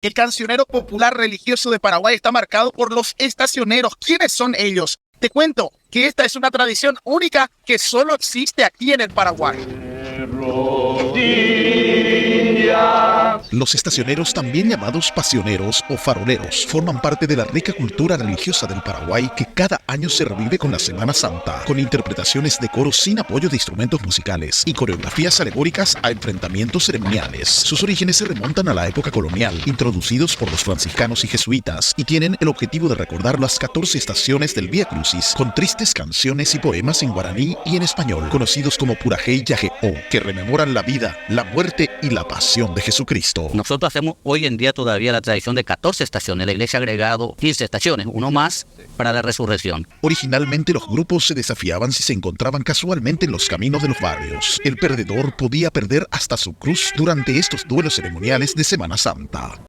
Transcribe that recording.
El cancionero popular religioso de Paraguay está marcado por los estacioneros. ¿Quiénes son ellos? Te cuento que esta es una tradición única que solo existe aquí en el Paraguay. Los estacioneros, también llamados pasioneros o faroleros, forman parte de la rica cultura religiosa del Paraguay que cada año se revive con la Semana Santa, con interpretaciones de coros sin apoyo de instrumentos musicales y coreografías alegóricas a enfrentamientos ceremoniales. Sus orígenes se remontan a la época colonial, introducidos por los franciscanos y jesuitas, y tienen el objetivo de recordar las 14 estaciones del Vía Crucis, con tristes canciones y poemas en guaraní y en español, conocidos como Purajey Yajeó, que rememoran la vida, la muerte y la pasión de Jesucristo. Nosotros hacemos hoy en día todavía la tradición de 14 estaciones. La iglesia ha agregado 15 estaciones, uno más para la resurrección. Originalmente los grupos se desafiaban si se encontraban casualmente en los caminos de los barrios. El perdedor podía perder hasta su cruz durante estos duelos ceremoniales de Semana Santa.